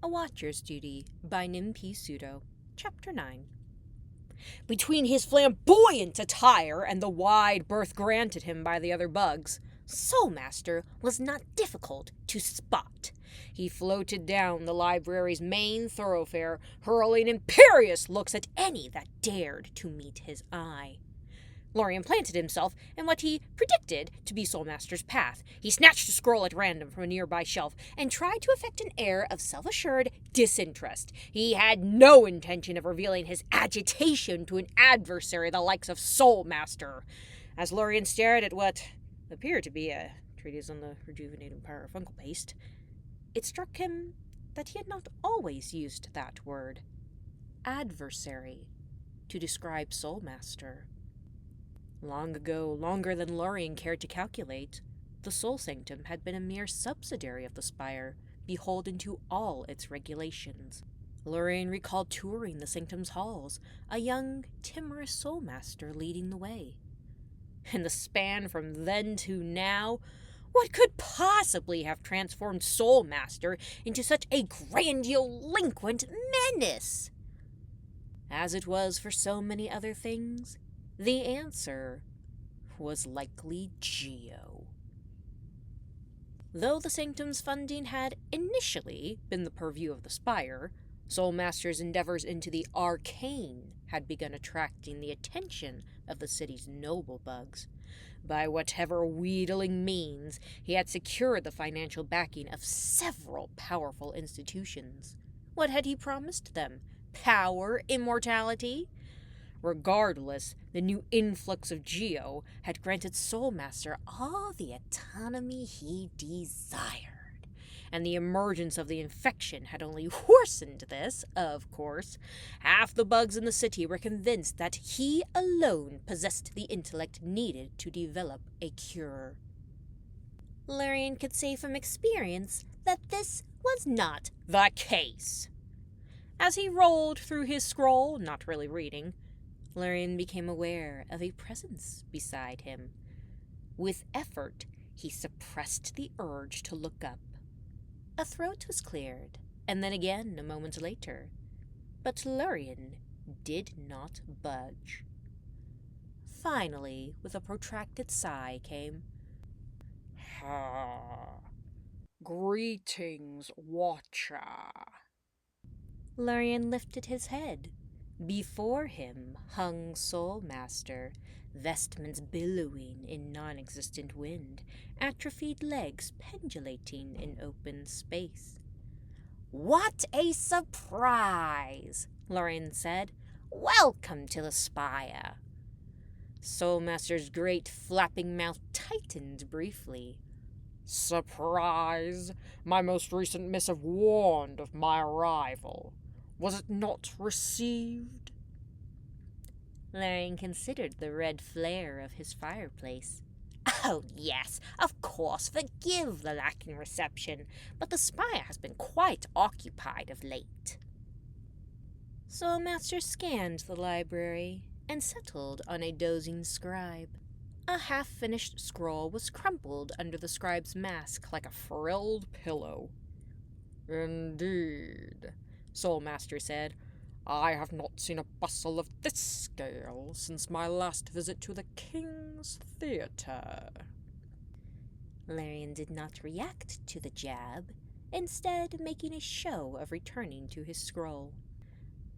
A Watcher's Duty by Nim P. Pseudo, Chapter 9. Between his flamboyant attire and the wide berth granted him by the other bugs, Soulmaster was not difficult to spot. He floated down the library's main thoroughfare, hurling imperious looks at any that dared to meet his eye. Lorien planted himself in what he predicted to be Soulmaster's path. He snatched a scroll at random from a nearby shelf and tried to affect an air of self-assured disinterest. He had no intention of revealing his agitation to an adversary the likes of Soulmaster. As Lorien stared at what appeared to be a treatise on the rejuvenating power of fungal paste, it struck him that he had not always used that word, adversary, to describe Soulmaster. Long ago, longer than Lorien cared to calculate, the Soul Sanctum had been a mere subsidiary of the Spire, beholden to all its regulations. Lorien recalled touring the Sanctum's halls, a young, timorous Soulmaster leading the way. In the span from then to now, what could possibly have transformed Soulmaster into such a grandiloquent menace? As it was for so many other things, the answer was likely Geo. Though the Sanctum's funding had initially been the purview of the Spire, Soulmaster's endeavors into the arcane had begun attracting the attention of the city's noble bugs. By whatever wheedling means, he had secured the financial backing of several powerful institutions. What had he promised them? Power? Immortality? Regardless, the new influx of Geo had granted Soulmaster all the autonomy he desired, and the emergence of the infection had only worsened this, of course. Half the bugs in the city were convinced that he alone possessed the intellect needed to develop a cure. Lorien could say from experience that this was not the case. As he rolled through his scroll, not really reading, Lorien became aware of a presence beside him. With effort, he suppressed the urge to look up. A throat was cleared, and then again a moment later. But Lorien did not budge. Finally, with a protracted sigh, came, "Greetings, Watcher." Lorien lifted his head. Before him hung Soulmaster, vestments billowing in non-existent wind, atrophied legs pendulating in open space. "What a surprise!" Lorien said. "Welcome to the Spire." Soulmaster's great flapping mouth tightened briefly. "Surprise! My most recent missive warned of my arrival. Was it not received?" Lorien considered the red flare of his fireplace. "Oh, yes, of course, forgive the lacking reception, but the Spire has been quite occupied of late." Soulmaster scanned the library and settled on a dozing scribe. A half-finished scroll was crumpled under the scribe's mask like a frilled pillow. "Indeed," Soulmaster said. "I have not seen a bustle of this scale since my last visit to the King's Theatre." Lorien did not react to the jab, instead making a show of returning to his scroll.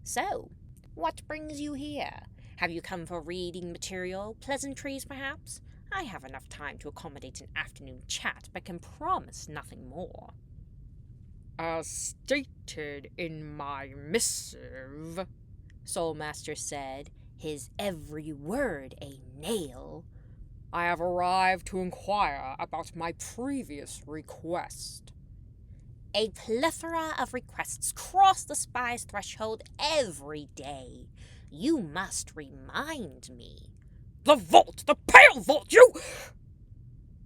"So, what brings you here? Have you come for reading material, pleasantries perhaps? I have enough time to accommodate an afternoon chat, but can promise nothing more." "As stated in my missive," Soulmaster said, his every word a nail, "I have arrived to inquire about my previous request." "A plethora of requests cross the Spire's threshold every day. You must remind me." "The vault! The Pale Vault! You—"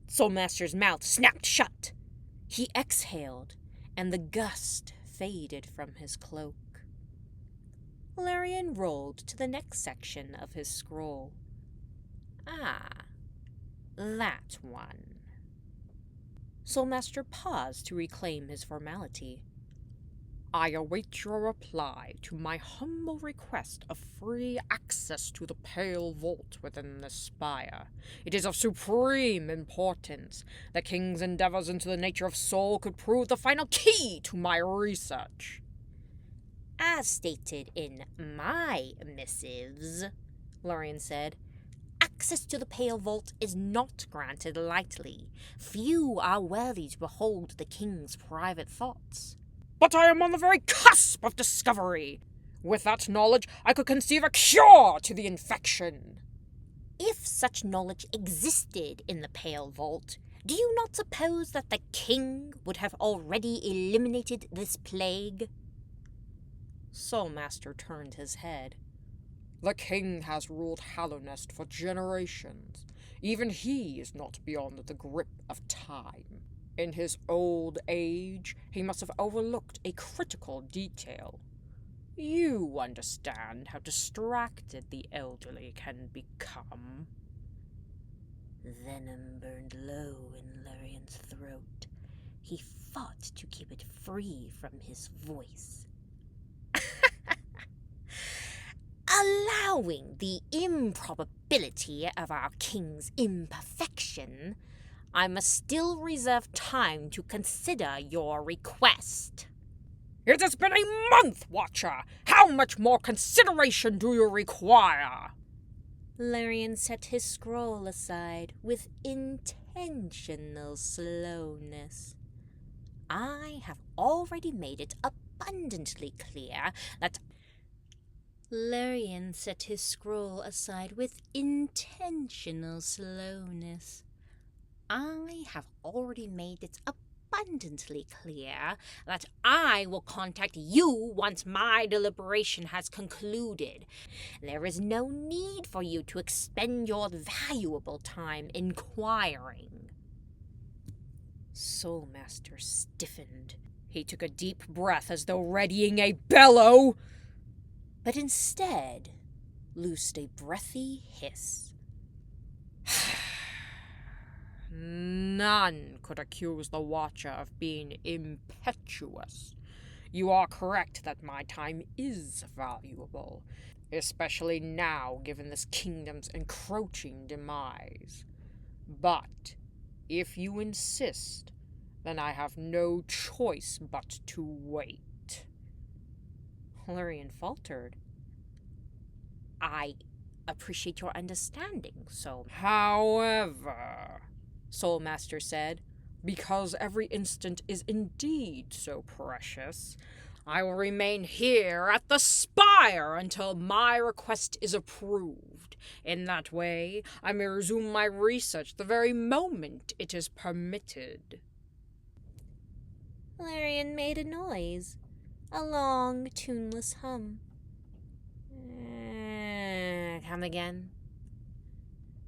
Soulmaster's mouth snapped shut. He exhaled, and the gust faded from his cloak. Lorien rolled to the next section of his scroll. "Ah, that one." Soulmaster paused to reclaim his formality. I await your reply to my humble request of free access to the Pale Vault within the spire. It is of supreme importance. The king's endeavors into the nature of soul could prove the final key to my research. As stated in my missives, Lorien said, access to the Pale Vault is not granted lightly. Few are worthy to behold the king's private thoughts. But I am on the very cusp of discovery. With that knowledge, I could conceive a cure to the infection. If such knowledge existed in the Pale Vault, do you not suppose that the king would have already eliminated this plague? Soulmaster turned his head. The king has ruled Hallownest for generations. Even he is not beyond the grip of time. In his old age, he must have overlooked a critical detail. You understand how distracted the elderly can become. Venom burned low in Lorien's throat. He fought to keep it free from his voice. Allowing the improbability of our king's imperfection, I must still reserve time to consider your request. It has been a month, Watcher! How much more consideration do you require? Lorien set his scroll aside with intentional slowness. I have already made it abundantly clear that Lorien set his scroll aside with intentional slowness. I have already made it abundantly clear that I will contact you once my deliberation has concluded. There is no need for you to expend your valuable time inquiring. Soulmaster stiffened. He took a deep breath as though readying a bellow, but instead loosed a breathy hiss. None could accuse the Watcher of being impetuous. You are correct that my time is valuable, especially now given this kingdom's encroaching demise. But if you insist, then I have no choice but to wait. Lorien faltered. I appreciate your understanding, However, Soulmaster said, because every instant is indeed so precious, I will remain here at the spire until my request is approved. In that way, I may resume my research the very moment it is permitted. Lorien made a noise, a long, tuneless hum. Come again?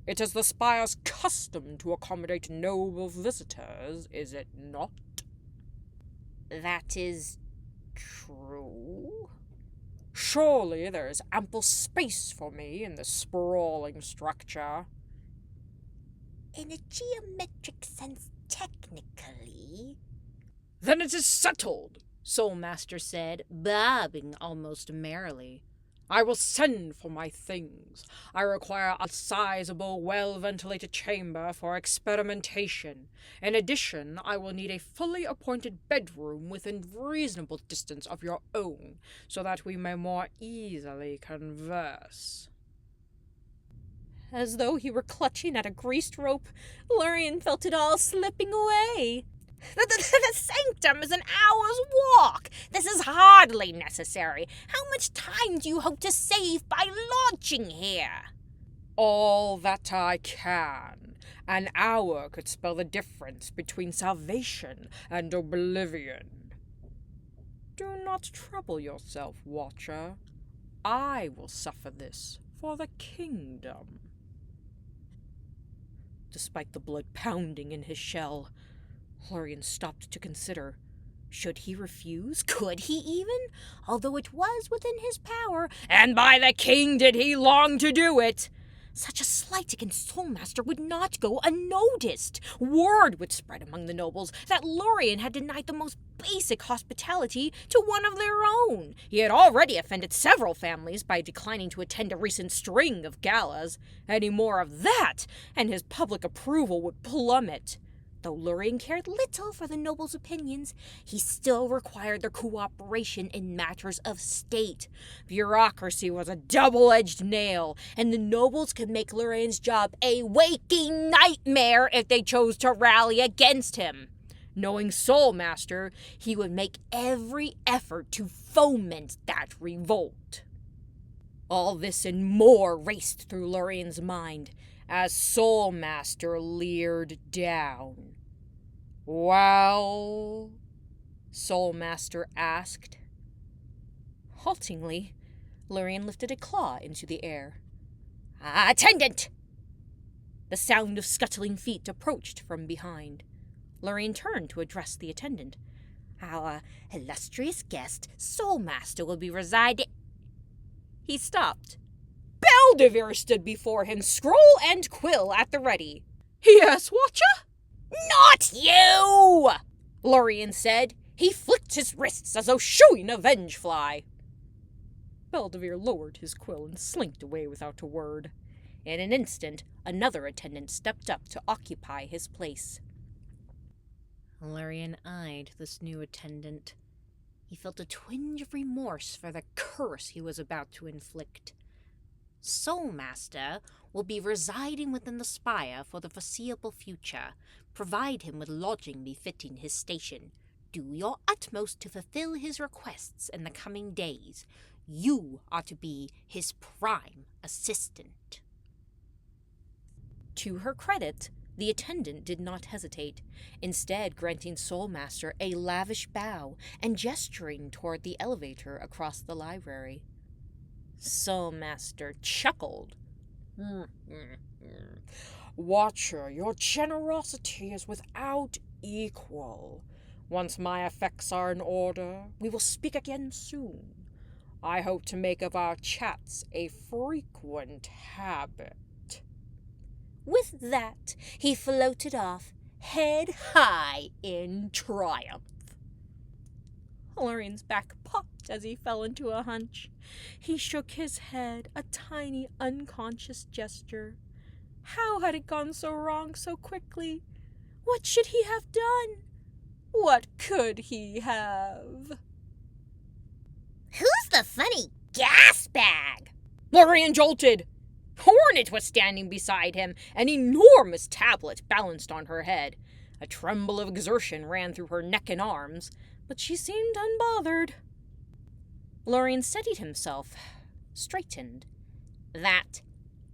It is the spire's custom to accommodate noble visitors, is it not? That is true. Surely there is ample space for me in this sprawling structure. In a geometric sense, technically. Then it is settled, Soulmaster said, bobbing almost merrily. I will send for my things. I require a sizable, well-ventilated chamber for experimentation. In addition, I will need a fully appointed bedroom within reasonable distance of your own, so that we may more easily converse. As though he were clutching at a greased rope, Lorien felt it all slipping away. The sanctum is an hour's walk. This is hardly necessary. How much time do you hope to save by lodging here? All that I can. An hour could spell the difference between salvation and oblivion. Do not trouble yourself, Watcher. I will suffer this for the kingdom. Despite the blood pounding in his shell, Lorien stopped to consider. Should he refuse? Could he even? Although it was within his power, and by the king did he long to do it. Such a slight against Soulmaster would not go unnoticed. Word would spread among the nobles that Lorien had denied the most basic hospitality to one of their own. He had already offended several families by declining to attend a recent string of galas. Any more of that, and his public approval would plummet. Though Lorien cared little for the nobles' opinions, he still required their cooperation in matters of state. Bureaucracy was a double-edged nail, and the nobles could make Lorien's job a waking nightmare if they chose to rally against him. Knowing Soulmaster, he would make every effort to foment that revolt. All this and more raced through Lorien's mind as Soulmaster leered down. "Well?" Soulmaster asked. Haltingly, Lorien lifted a claw into the air. "Attendant!" The sound of scuttling feet approached from behind. Lorien turned to address the attendant. "Our illustrious guest, Soulmaster, will be residing..." He stopped. Belvedere stood before him, scroll and quill at the ready. "Yes, Watcher?" "Not you!" Lorien said. He flicked his wrists as though shooing a vengefly. Belvedere lowered his quill and slinked away without a word. In an instant, another attendant stepped up to occupy his place. Lorien eyed this new attendant. He felt a twinge of remorse for the curse he was about to inflict. Soulmaster will be residing within the spire for the foreseeable future. Provide him with lodging befitting his station. Do your utmost to fulfill his requests in the coming days. You are to be his prime assistant. To her credit, the attendant did not hesitate, instead granting Soulmaster a lavish bow and gesturing toward the elevator across the library. Soulmaster chuckled. "Watcher, your generosity is without equal. Once my effects are in order, we will speak again soon. I hope to make of our chats a frequent habit." With that, he floated off, head high in triumph. Lorien's back popped as he fell into a hunch. He shook his head, a tiny, unconscious gesture. How had it gone so wrong so quickly? What should he have done? What could he have? "Who's the funny gas bag?" Lorien jolted. Hornet was standing beside him, an enormous tablet balanced on her head. A tremble of exertion ran through her neck and arms, but she seemed unbothered. Lorien steadied himself, straightened. "That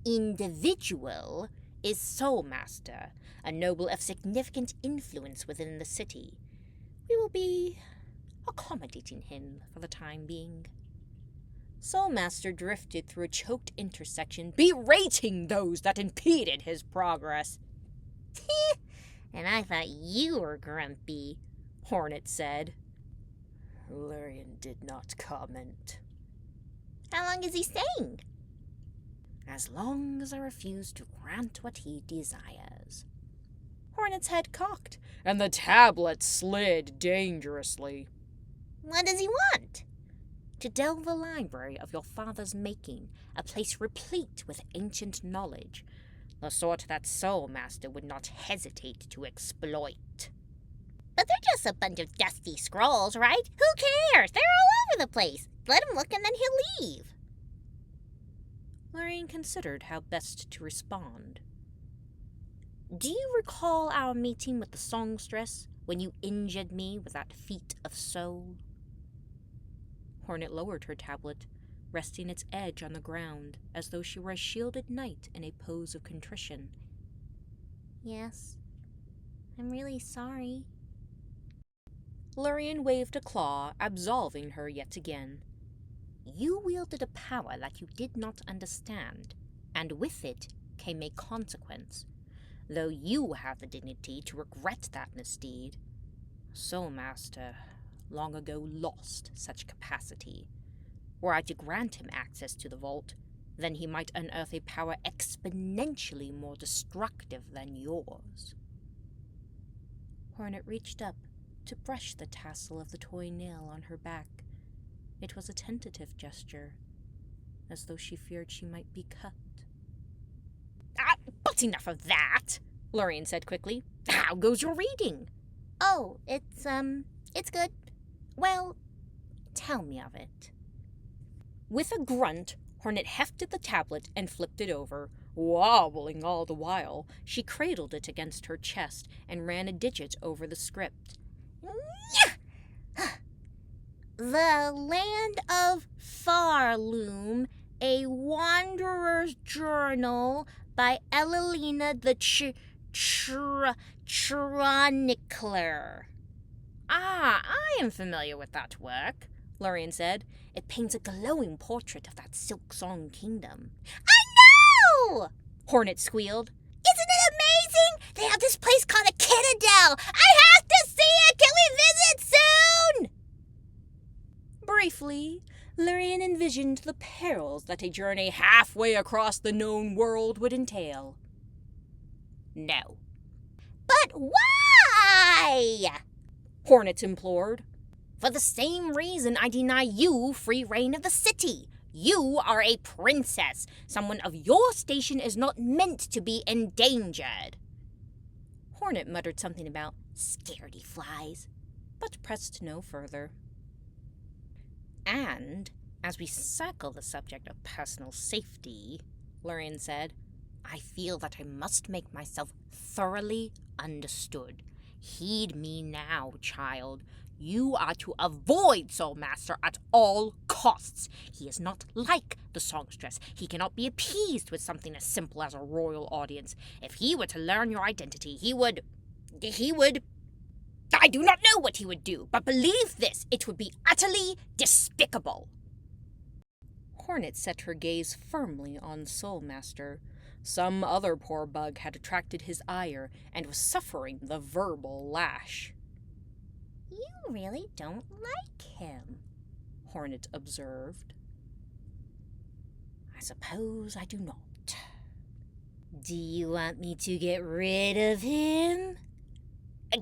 individual is Soulmaster, a noble of significant influence within the city. We will be accommodating him for the time being." Soulmaster drifted through a choked intersection, berating those that impeded his progress. "And I thought you were grumpy," Hornet said. Lorien did not comment. "How long is he staying?" "As long as I refuse to grant what he desires." Hornet's head cocked, and the tablet slid dangerously. "What does he want?" "To delve the library of your father's making, a place replete with ancient knowledge, the sort that Soulmaster would not hesitate to exploit." "But they're just a bunch of dusty scrolls, right? Who cares? They're all over the place. Let him look and then he'll leave." Lorien considered how best to respond. "Do you recall our meeting with the songstress, when you injured me with that feat of soul?" Hornet lowered her tablet, resting its edge on the ground, as though she were a shielded knight in a pose of contrition. "Yes. I'm really sorry." Lorien waved a claw, absolving her yet again. "You wielded a power that you did not understand, and with it came a consequence. Though you have the dignity to regret that misdeed, Soulmaster long ago lost such capacity. Were I to grant him access to the vault, then he might unearth a power exponentially more destructive than yours. Hornet reached up to brush the tassel of the toy nail on her back. It was a tentative gesture, as though she feared she might be cut. But enough of that, Lorien said quickly. How goes your reading? Oh, it's good. Well, tell me of it. With a grunt, Hornet hefted the tablet and flipped it over. Wobbling all the while, she cradled it against her chest and ran a digit over the script. The land of Farloom, a wanderer's journal by Elalina the Chronicler. Ah, I am familiar with that work, Lorien said. It paints a glowing portrait of that silk-song kingdom. I know! Hornet squealed. Isn't it amazing? They have this place called a Citadel. I have to see it! Can we visit soon? Briefly, Lorien envisioned the perils that a journey halfway across the known world would entail. No. But why? Hornet implored. For the same reason I deny you free reign of the city. You are a princess. Someone of your station is not meant to be endangered. Hornet muttered something about scaredy flies, but pressed no further. And, as we circle the subject of personal safety, Lorien said, I feel that I must make myself thoroughly understood. Heed me now, child. You are to avoid Soulmaster at all costs. He is not like the songstress. He cannot be appeased with something as simple as a royal audience. If he were to learn your identity, he would... I do not know what he would do, but believe this, it would be utterly despicable. Hornet set her gaze firmly on Soulmaster. Some other poor bug had attracted his ire and was suffering the verbal lash. You really don't like him, Hornet observed. I suppose I do not. Do you want me to get rid of him?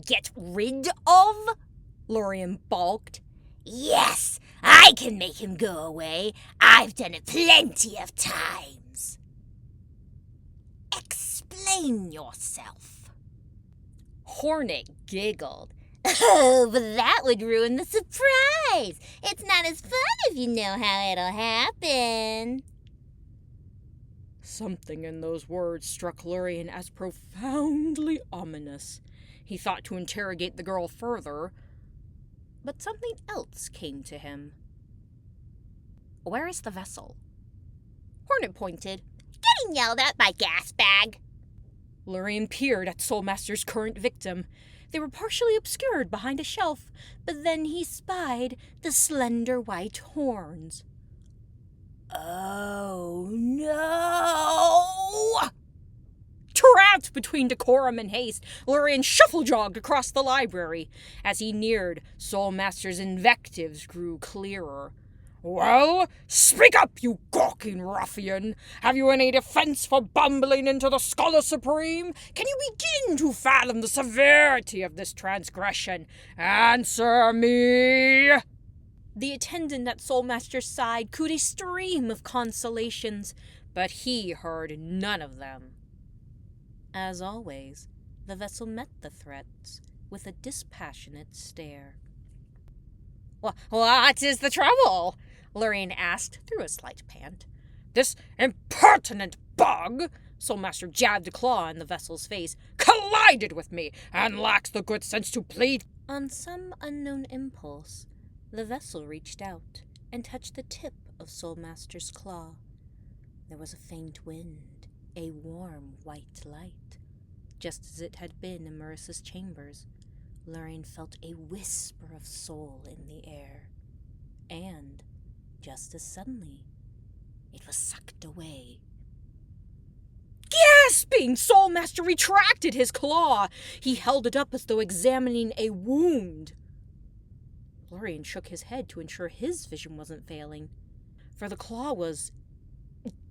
Get rid of? Lorien balked. Yes, I can make him go away. I've done it plenty of times. Explain yourself. Hornet giggled. Oh, but that would ruin the surprise. It's not as fun if you know how it'll happen. Something in those words struck Lorien as profoundly ominous. He thought to interrogate the girl further, but something else came to him. Where is the vessel? Hornet pointed. Getting yelled at by Gasbag. Lorien peered at Soulmaster's current victim. They were partially obscured behind a shelf, but then he spied the slender white horns. Oh, no! Trapped between decorum and haste, Lorien shuffle-jogged across the library. As he neared, Soulmaster's invectives grew clearer. Well, speak up, you gawking ruffian! Have you any defense for bumbling into the Scholar Supreme? Can you begin to fathom the severity of this transgression? Answer me! The attendant at Soulmaster's side cooed a stream of consolations, but he heard none of them. As always, the vessel met the threats with a dispassionate stare. What is the trouble? Lorien asked through a slight pant. This impertinent bug, Soulmaster jabbed a claw in the vessel's face, collided with me and lacks the good sense to plead. On some unknown impulse, the vessel reached out and touched the tip of Soulmaster's claw. There was a faint wind, a warm white light. Just as it had been in Marissa's chambers, Lorien felt a whisper of soul in the air. And, just as suddenly, it was sucked away. Gasping, Soulmaster retracted his claw. He held it up as though examining a wound. Lorien shook his head to ensure his vision wasn't failing, for the claw was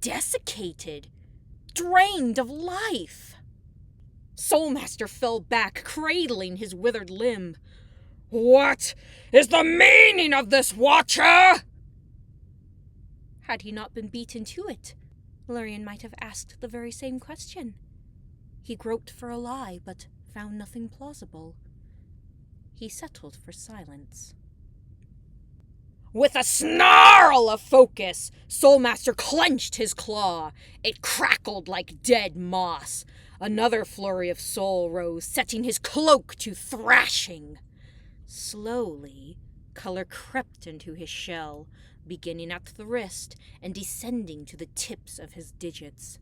desiccated, drained of life. Soulmaster fell back, cradling his withered limb. "What is the meaning of this, Watcher?" Had he not been beaten to it, Lurien might have asked the very same question. He groped for a lie, but found nothing plausible. He settled for silence. With a snarl of focus, Soulmaster clenched his claw. It crackled like dead moss. Another flurry of soul rose, setting his cloak to thrashing. Slowly, color crept into his shell, beginning at the wrist and descending to the tips of his digits.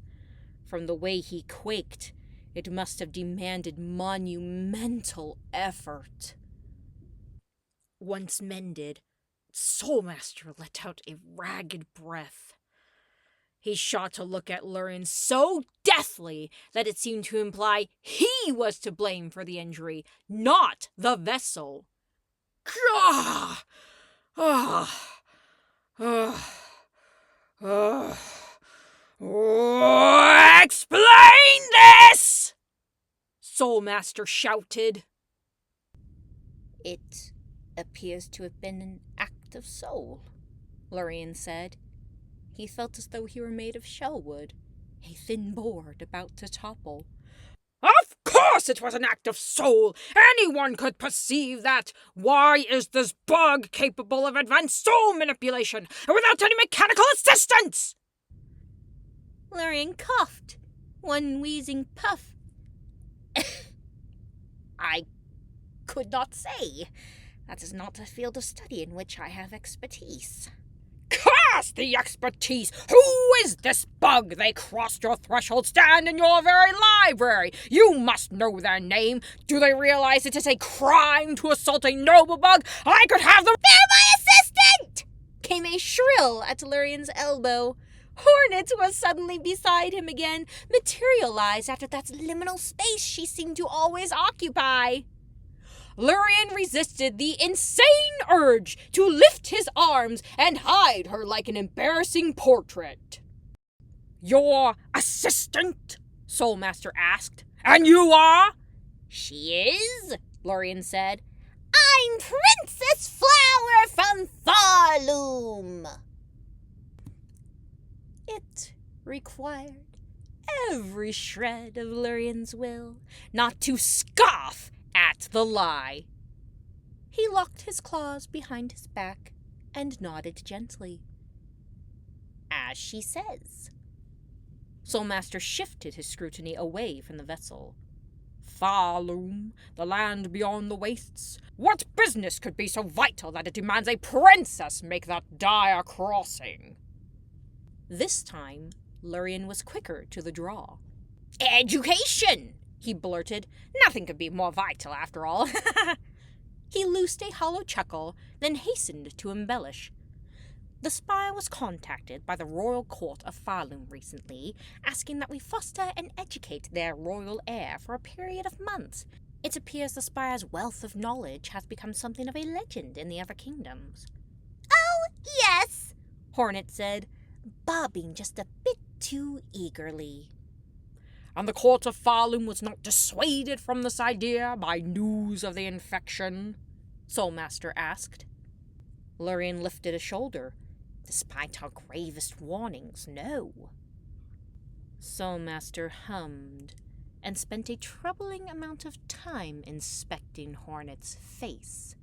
From the way he quaked, it must have demanded monumental effort. Once mended, Soulmaster let out a ragged breath. He shot a look at Lurien so deathly that it seemed to imply he was to blame for the injury, not the vessel. Gah! Explain this! Soulmaster shouted. It appears to have been an act of soul, Lurien said. He felt as though he were made of shellwood, a thin board about to topple. Of course it was an act of soul! Anyone could perceive that! Why is this bug capable of advanced soul manipulation without any mechanical assistance? Lurien coughed, one wheezing puff. I could not say. That is not a field of study in which I have expertise. Curse the expertise! Who is this bug? They crossed your threshold, stand in your very library. You must know their name. Do they realize it is a crime to assault a noble bug? I could have them— They're my assistant! Came a shrill at Lurien's elbow. Hornet was suddenly beside him again, materialized after that liminal space she seemed to always occupy. Lurien resisted the insane urge to lift his arms and hide her like an embarrassing portrait. Your assistant? Soulmaster asked. And you are? She is, Lurien said. I'm Princess Flower from Farloom. It required every shred of Lurien's will not to scoff at the lie. He locked his claws behind his back and nodded gently. As she says. Soulmaster shifted his scrutiny away from the vessel. Farloom, the land beyond the wastes. What business could be so vital that it demands a princess make that dire crossing? This time, Lurien was quicker to the draw. Education, he blurted. Nothing could be more vital, after all. He loosed a hollow chuckle, then hastened to embellish. The spy was contacted by the royal court of Farloom recently, asking that we foster and educate their royal heir for a period of months. It appears the spire's wealth of knowledge has become something of a legend in the other kingdoms. Oh, yes, Hornet said, bobbing just a bit too eagerly. And the court of Farloom was not dissuaded from this idea by news of the infection? Soulmaster asked. Lurien lifted a shoulder. Despite our gravest warnings, no. Soulmaster hummed and spent a troubling amount of time inspecting Hornet's face.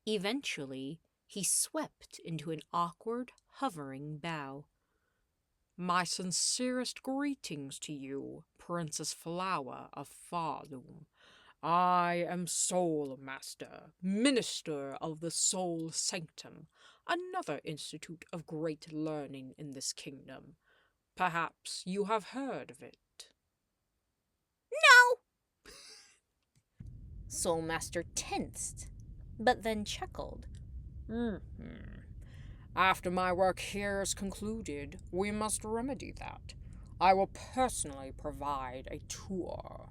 Eventually, he swept into an awkward, hovering bow. My sincerest greetings to you, Princess Flower of Farloom. I am Soulmaster, Minister of the Soul Sanctum, another institute of great learning in this kingdom. Perhaps you have heard of it. No! Soulmaster tensed, but then chuckled. After my work here is concluded, we must remedy that. I will personally provide a tour.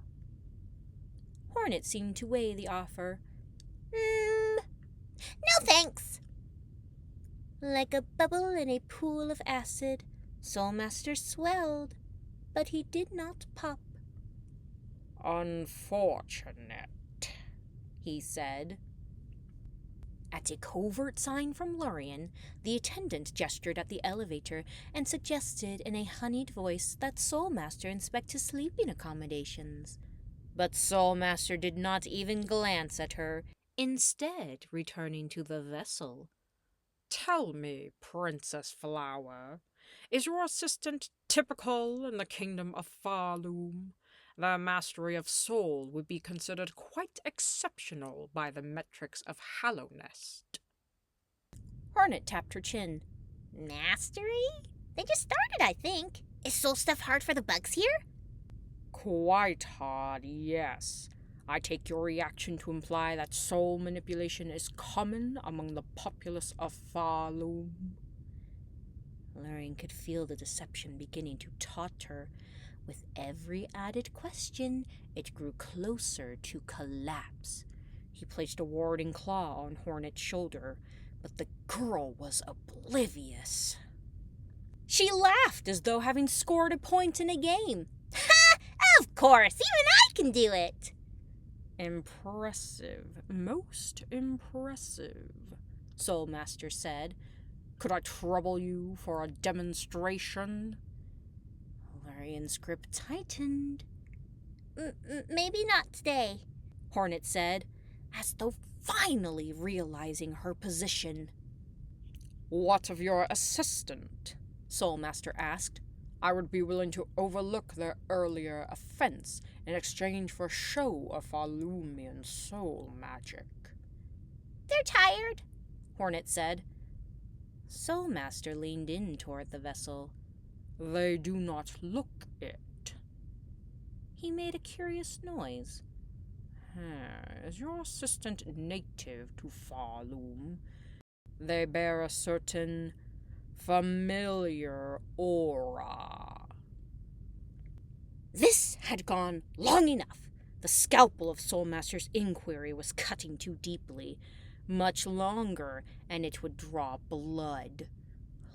Hornet seemed to weigh the offer. No thanks. Like a bubble in a pool of acid, Soulmaster swelled, but he did not pop. Unfortunate, he said. At a covert sign from Lorien, the attendant gestured at the elevator and suggested in a honeyed voice that Soulmaster inspect his sleeping accommodations. But Soulmaster did not even glance at her, instead returning to the vessel. Tell me, Princess Flower, is your assistant typical in the kingdom of Farloom? Their mastery of soul would be considered quite exceptional by the metrics of Hallownest. Hornet tapped her chin. Mastery? They just started, I think. Is soul stuff hard for the bugs here? Quite hard, yes. I take your reaction to imply that soul manipulation is common among the populace of Farloom. Lorien could feel the deception beginning to taunt her. With every added question, it grew closer to collapse. He placed a warding claw on Hornet's shoulder, but the girl was oblivious. She laughed as though having scored a point in a game. Ha! Of course, even I can do it! Impressive, most impressive, Soulmaster said. Could I trouble you for a demonstration? Lorien's grip tightened. Maybe not today, Hornet said, as though finally realizing her position. What of your assistant? Soulmaster asked. I would be willing to overlook their earlier offense in exchange for a show of Farloomian soul magic. They're tired, Hornet said. Soulmaster leaned in toward the vessel. They do not look it. He made a curious noise. Is your assistant native to Farloom? They bear a certain familiar aura. This had gone long enough. The scalpel of Soulmaster's inquiry was cutting too deeply. Much longer, and it would draw blood.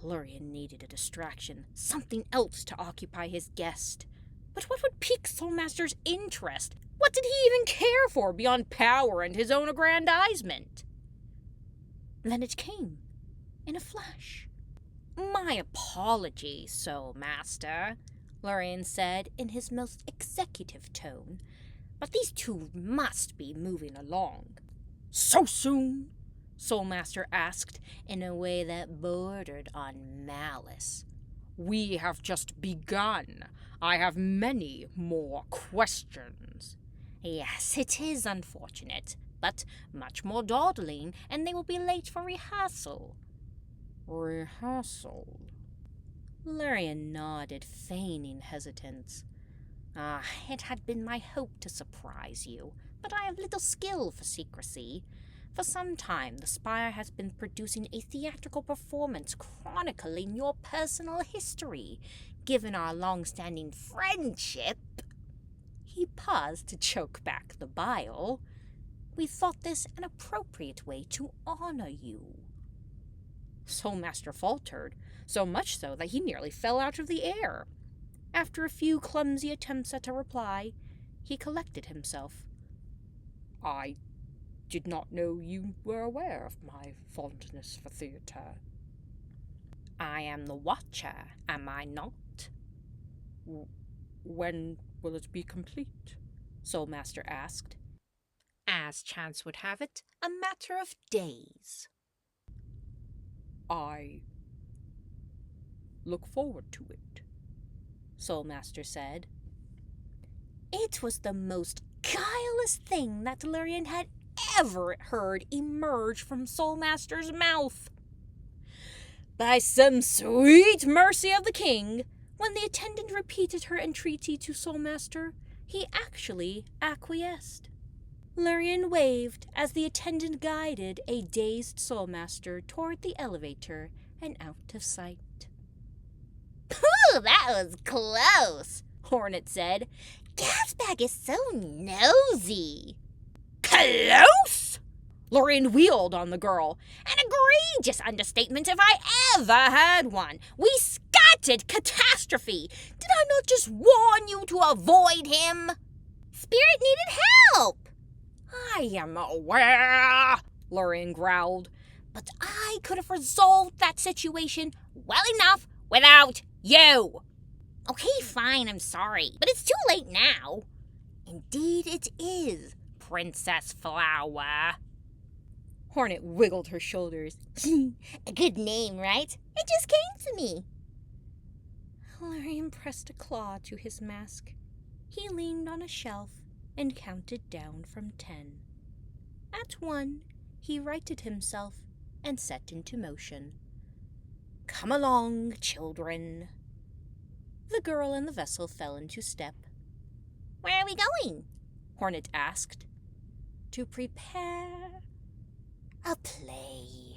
Lorien needed a distraction, something else to occupy his guest. But what would pique Soulmaster's interest? What did he even care for beyond power and his own aggrandizement? Then it came, in a flash. My apologies, Soulmaster, Lorien said in his most executive tone, but these two must be moving along. So soon? Soulmaster asked in a way that bordered on malice. We have just begun. I have many more questions. Yes, it is unfortunate, but much more dawdling, and they will be late for rehearsal. Rehearsal? Lorien nodded, feigning hesitance. It had been my hope to surprise you, but I have little skill for secrecy. For some time, the Spire has been producing a theatrical performance chronicling your personal history. Given our long-standing friendship... He paused to choke back the bile. We thought this an appropriate way to honor you. Soulmaster faltered, so much so that he nearly fell out of the air. After a few clumsy attempts at a reply, he collected himself. I did not know you were aware of my fondness for theatre. I am the Watcher, am I not? When will it be complete? Soulmaster asked. As chance would have it, a matter of days. I look forward to it, Soulmaster said. It was the most guileless thing that Lorien had ever heard emerge from Soulmaster's mouth. By some sweet mercy of the king, when the attendant repeated her entreaty to Soulmaster, he actually acquiesced. Lorien waved as the attendant guided a dazed Soulmaster toward the elevator and out of sight. "Phew, that was close," Hornet said. "Gasbag is so nosy." "Close?" Lorien wheeled on the girl. "An egregious understatement if I ever heard one. We scat unexpected catastrophe! Did I not just warn you to avoid him? Spirit needed help! I am aware, Lorien growled, but I could have resolved that situation well enough without you. Okay, fine, I'm sorry, but it's too late now. Indeed it is, Princess Flower. Hornet wiggled her shoulders. A good name, right? It just came to me. Lorien pressed a claw to his mask. He leaned on a shelf and counted down from 10. At 1, he righted himself and set into motion. Come along, children. The girl and the vessel fell into step. Where are we going? Hornet asked. To prepare a play.